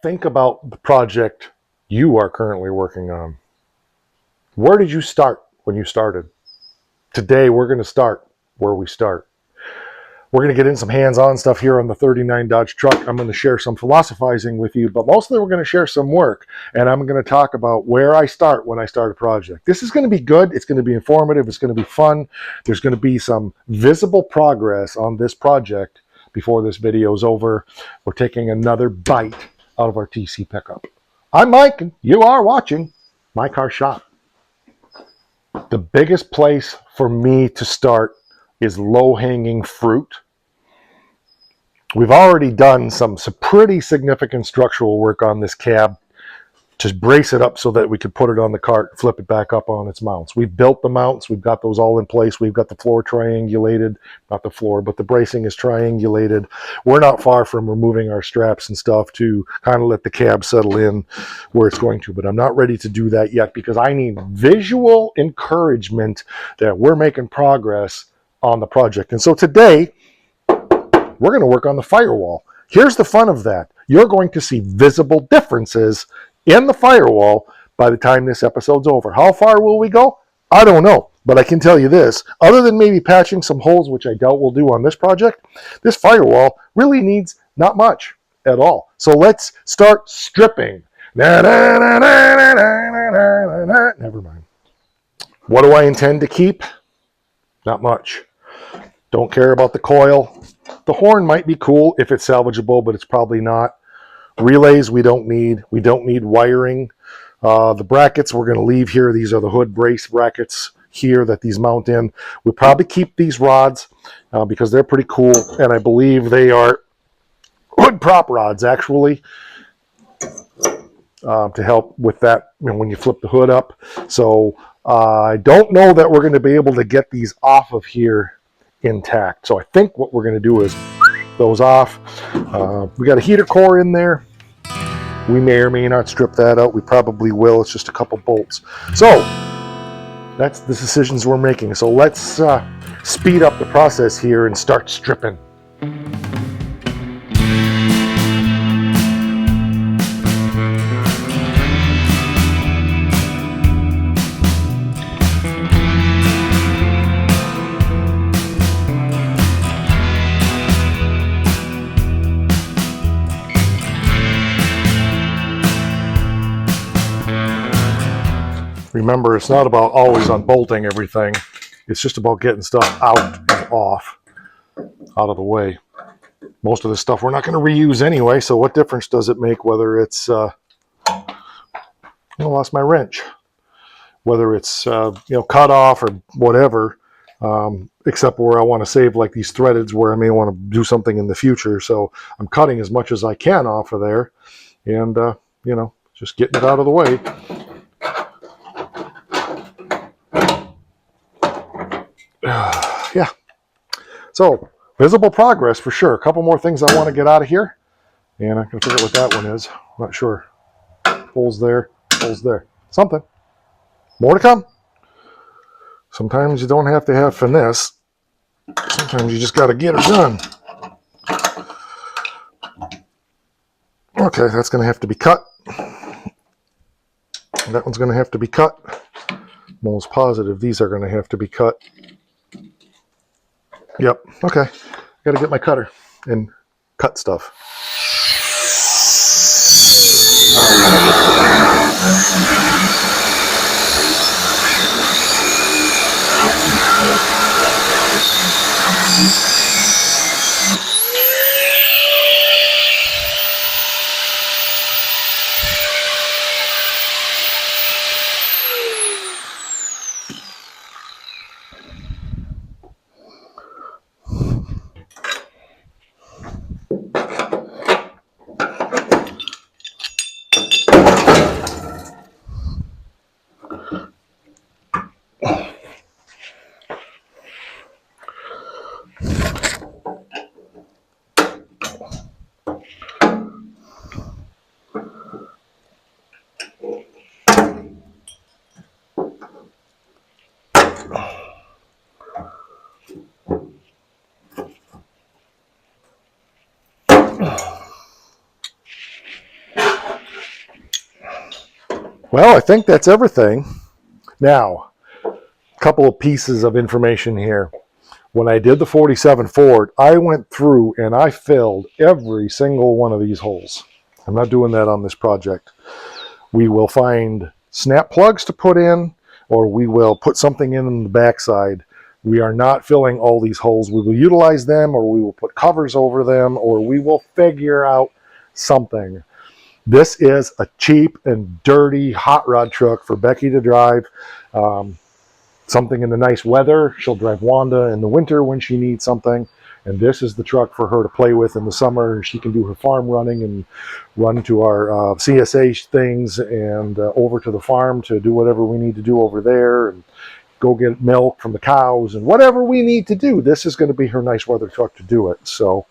think about the project you are currently working on. Where did you start when you started? Today, we're going to start where we start. We're going to get in some hands-on stuff here on the 39 Dodge truck. I'm going to share some philosophizing with you, but mostly we're going to share some work, and I'm going to talk about where I start when I start a project. This is going to be good. It's going to be informative. It's going to be fun. There's going to be some visible progress on this project before this video is over. We're taking another bite out of our TC pickup. I'm Mike, and you are watching My Car Shop. The biggest place for me to start is low-hanging fruit. We've already done some pretty significant structural work on this cab to brace it up so that we could put it on the cart and flip it back up on its mounts. We've built the mounts. We've got those all in place. We've got the floor triangulated. Not the floor, but the bracing is triangulated. We're not far from removing our straps and stuff to kind of let the cab settle in where it's going to. But I'm not ready to do that yet because I need visual encouragement that we're making progress on the project. And so today, we're going to work on the firewall. Here's the fun of that. You're going to see visible differences in the firewall by the time this episode's over. How far will we go? I don't know, but I can tell you this. Other than maybe patching some holes, which I doubt we'll do on this project, this firewall really needs not much at all. So let's start stripping. Never mind. What do I intend to keep? Not much. Don't care about the coil. The horn might be cool if it's salvageable, but it's probably not. Relays we don't need. We don't need wiring. The brackets we're going to leave here. These are the hood brace brackets here that these mount in. We'll probably keep these rods because they're pretty cool, and I believe they are hood prop rods actually to help with that when you flip the hood up. So I don't know that we're going to be able to get these off of here intact. So I think what we're going to do is those off. We got a heater core in there. We may or may not strip that out. We probably will. It's just a couple bolts. So that's the decisions we're making. So let's speed up the process here and start stripping. Remember, it's not about always unbolting everything. It's just about getting stuff out and off, out of the way. Most of this stuff we're not going to reuse anyway, so what difference does it make whether it's, I lost my wrench, whether it's, cut off or whatever, except where I want to save like these threadeds where I may want to do something in the future. So I'm cutting as much as I can off of there and, just getting it out of the way. Yeah, so visible progress for sure. A couple more things I want to get out of here, and I can figure out what that one is. I'm not sure. Holes there, something. More to come. Sometimes you don't have to have finesse. Sometimes you just got to get it done. Okay, that's going to have to be cut. That one's going to have to be cut. Most positive these are going to have to be cut. Yep, okay. Got to get my cutter and cut stuff. Well, I think that's everything. Now, a couple of pieces of information here. When I did the 47 Ford, I went through and I filled every single one of these holes. I'm not doing that on this project. We will find snap plugs to put in, or we will put something in on the backside. We are not filling all these holes. We will utilize them, or we will put covers over them, or we will figure out something. This is a cheap and dirty hot rod truck for Becky to drive. Something in the nice weather. She'll drive Wanda in the winter when she needs something. And this is the truck for her to play with in the summer. She can do her farm running and run to our CSA things and over to the farm to do whatever we need to do over there and go get milk from the cows and whatever we need to do. This is going to be her nice weather truck to do it. So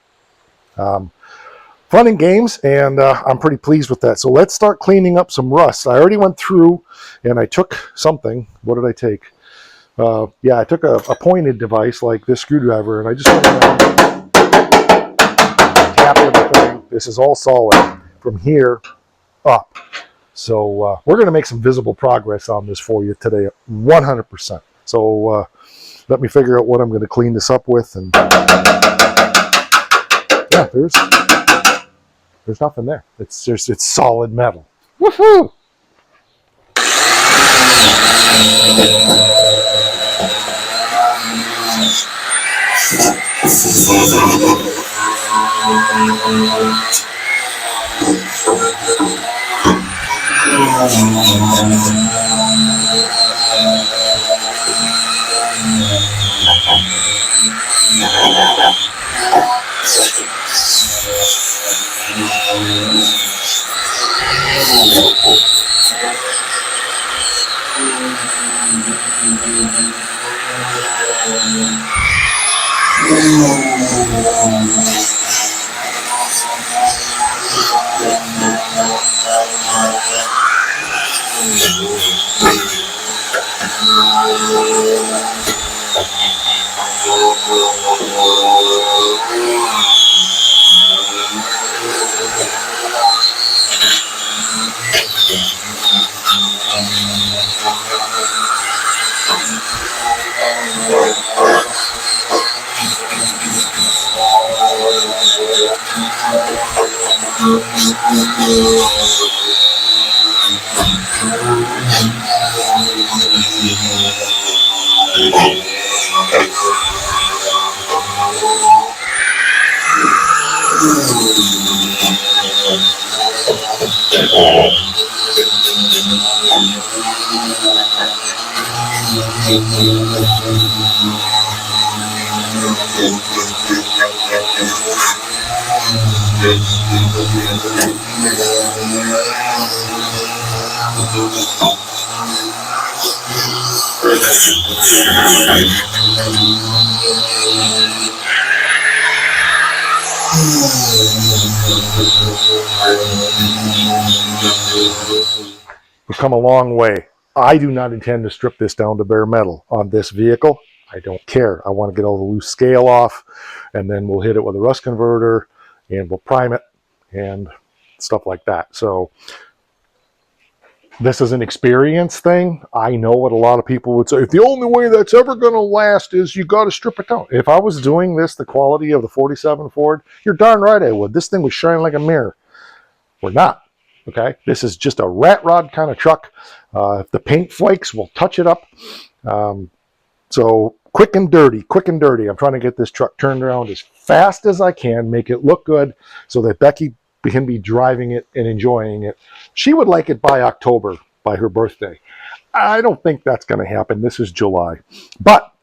fun and games, and I'm pretty pleased with that. So let's start cleaning up some rust. I already went through and I took something. What did I take? I took a pointed device like this screwdriver, and I just went around, tap everything. This is all solid from here up. So we're going to make some visible progress on this for you today, 100%. So let me figure out what I'm going to clean this up with. And yeah, there's nothing there. It's solid metal. Woohoo! We've come a long way. I do not intend to strip this down to bare metal on this vehicle. I don't care. I want to get all the loose scale off, and then we'll hit it with a rust converter, and we'll prime it, and stuff like that. So this is an experience thing. I know what a lot of people would say. If the only way that's ever going to last is you got to strip it down. If I was doing this, the quality of the 47 Ford, you're darn right I would. This thing would shine like a mirror. We're not. Okay, this is just a rat rod kind of truck. If the paint flakes, we'll touch it up. So quick and dirty, quick and dirty. I'm trying to get this truck turned around as fast as I can, make it look good so that Becky can be driving it and enjoying it. She would like it by October, by her birthday. I don't think that's going to happen. This is July. But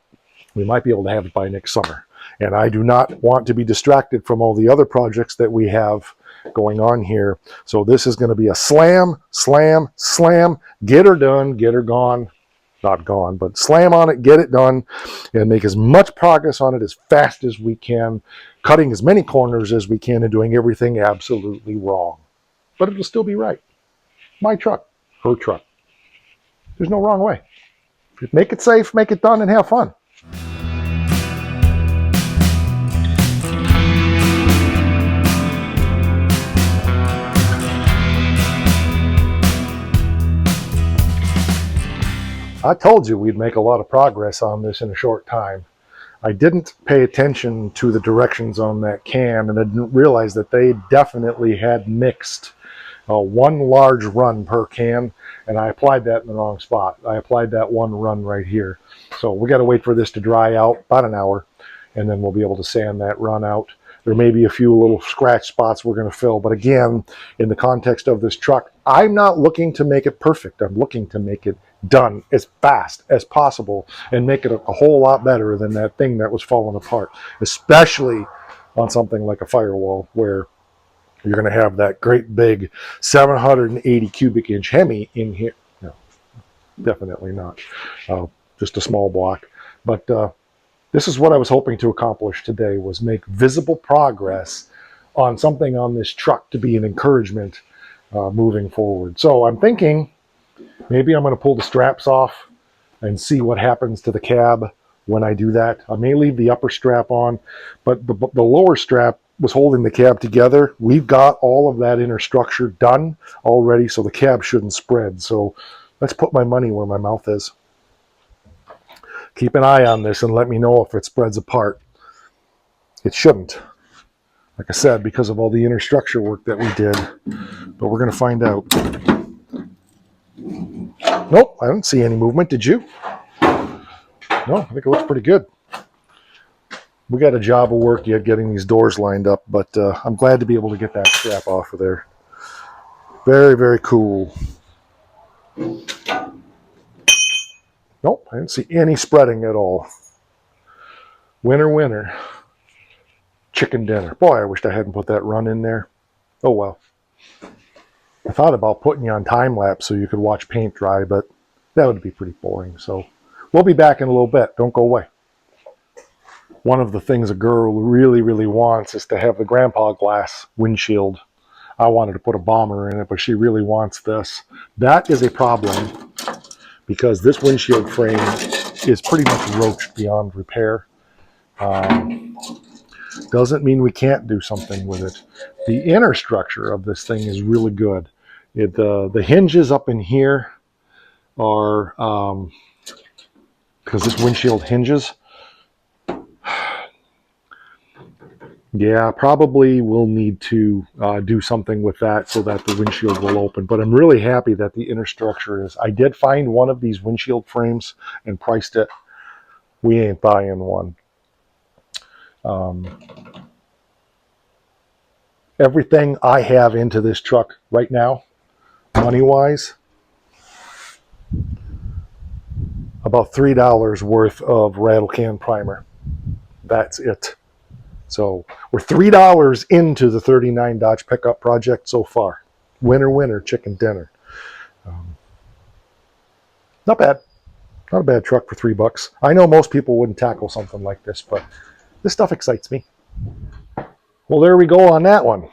we might be able to have it by next summer. And I do not want to be distracted from all the other projects that we have going on here. So this is going to be a slam, slam, slam, get her done, get her gone. Not gone, but slam on it, get it done, and make as much progress on it as fast as we can, cutting as many corners as we can and doing everything absolutely wrong. But it'll still be right. My truck, her truck. There's no wrong way. Make it safe, make it done, and have fun. I told you we'd make a lot of progress on this in a short time. I didn't pay attention to the directions on that can, and I didn't realize that they definitely had mixed one large run per can, and I applied that in the wrong spot. I applied that one run right here. So we got to wait for this to dry out about an hour, and then we'll be able to sand that run out. There may be a few little scratch spots we're going to fill, but again, in the context of this truck, I'm not looking to make it perfect. I'm looking to make it done as fast as possible and make it a whole lot better than that thing that was falling apart, especially on something like a Firewall where you're going to have that great big 780 cubic inch Hemi in here. No, definitely not. Just a small block. But this is what I was hoping to accomplish today, was make visible progress on something on this truck to be an encouragement moving forward. So I'm thinking maybe I'm going to pull the straps off and see what happens to the cab when I do that. I may leave the upper strap on, but the lower strap was holding the cab together. We've got all of that inner structure done already, so the cab shouldn't spread. So let's put my money where my mouth is. Keep an eye on this and let me know if it spreads apart. It shouldn't, like I said, because of all the inner structure work that we did, but we're going to find out. Nope, I don't see any movement. Did you? No, I think it looks pretty good. We got a job of work yet getting these doors lined up, but I'm glad to be able to get that strap off of there. Very, very cool. Nope, I didn't see any spreading at all. Winner, winner. Chicken dinner. Boy, I wished I hadn't put that run in there. Oh well. I thought about putting you on time lapse so you could watch paint dry, but that would be pretty boring. So we'll be back in a little bit. Don't go away. One of the things a girl really, really wants is to have the grandpa glass windshield. I wanted to put a bomber in it, but she really wants this. That is a problem because this windshield frame is pretty much roached beyond repair. Doesn't mean we can't do something with it. The inner structure of this thing is really good. The hinges up in here are, because this windshield hinges, yeah, probably we'll need to do something with that so that the windshield will open. But I'm really happy that the inner structure is. I did find one of these windshield frames and priced it. We ain't buying one. Everything I have into this truck right now, money-wise, about $3 worth of rattle can primer. That's it. So we're $3 into the 39 Dodge pickup project so far. Winner, winner, chicken dinner. Not bad. Not a bad truck for $3. I know most people wouldn't tackle something like this, but this stuff excites me. Well, there we go on that one.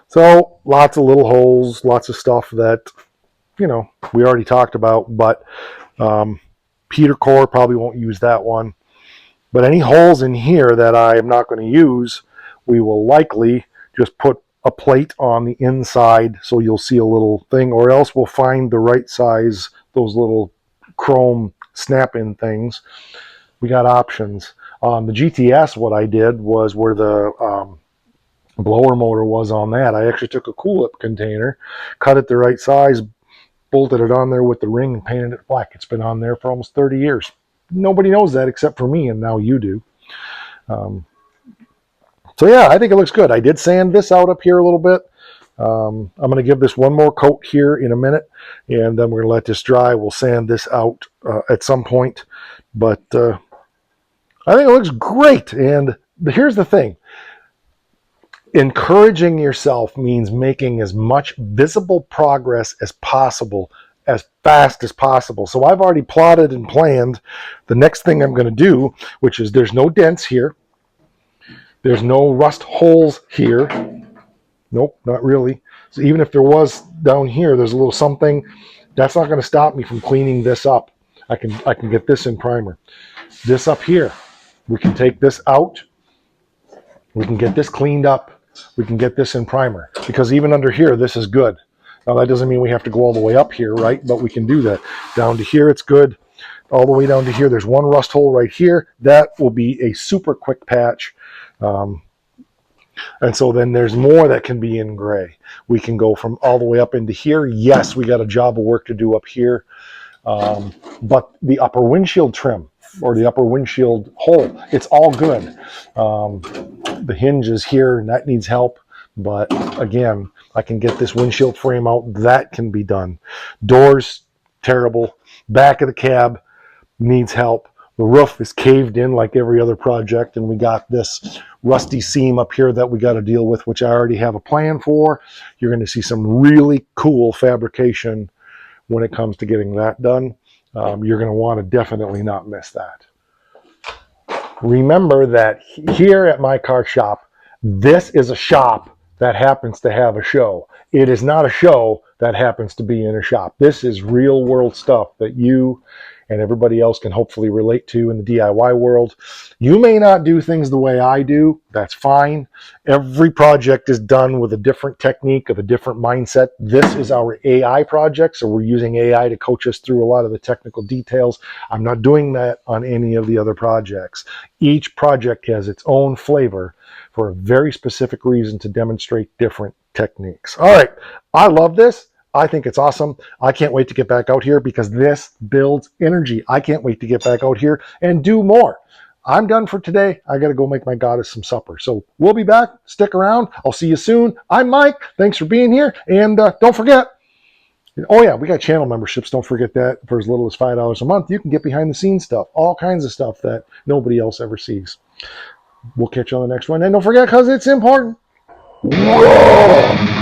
So lots of little holes, lots of stuff that, we already talked about, but Peter Core probably won't use that one. But any holes in here that I am not going to use, we will likely just put a plate on the inside so you'll see a little thing, or else we'll find the right size, those little chrome snap-in things. We got options. On the GTS, what I did was where the blower motor was on that, I actually took a cool-up container, cut it the right size, bolted it on there with the ring, and painted it black. It's been on there for almost 30 years. Nobody knows that except for me, and now you do. So yeah, I think it looks good. I did sand this out up here a little bit. I'm going to give this one more coat here in a minute, and then we're going to let this dry. We'll sand this out at some point. But I think it looks great. And here's the thing. Encouraging yourself means making as much visible progress as possible, as fast as possible. So I've already plotted and planned the next thing I'm going to do, which is there's no dents here. There's no rust holes here. Nope, not really. So even if there was down here, there's a little something. That's not going to stop me from cleaning this up. I can get this in primer. This up here, we can take this out. We can get this cleaned up. We can get this in primer, because even under here, this is good. Now, that doesn't mean we have to go all the way up here, right? But we can do that. Down to here, it's good. All the way down to here, there's one rust hole right here. That will be a super quick patch. And so then there's more that can be in gray. We can go from all the way up into here. Yes, we got a job of work to do up here. But the upper windshield trim or the upper windshield hole, it's all good. The hinge is here and that needs help. But again, I can get this windshield frame out. That can be done. Doors, terrible. Back of the cab needs help. The roof is caved in like every other project, and we got this rusty seam up here that we got to deal with, which I already have a plan for. You're going to see some really cool fabrication when it comes to getting that done. You're going to want to definitely not miss that. Remember that here at my car shop, this is a shop that happens to have a show. It is not a show that happens to be in a shop. This is real world stuff that you and everybody else can hopefully relate to in the DIY world. You may not do things the way I do. That's fine. Every project is done with a different technique, of a different mindset. This is our AI project, so we're using AI to coach us through a lot of the technical details. I'm not doing that on any of the other projects. Each project has its own flavor for a very specific reason to demonstrate different techniques. All right, I love this. I think it's awesome. I can't wait to get back out here because this builds energy. I can't wait to get back out here and do more. I'm done for today. I got to go make my goddess some supper. So we'll be back. Stick around. I'll see you soon. I'm Mike. Thanks for being here. And don't forget, oh yeah, we got channel memberships. Don't forget that. For as little as $5 a month, you can get behind the scenes stuff, all kinds of stuff that nobody else ever sees. We'll catch you on the next one. And don't forget, because it's important. Whoa!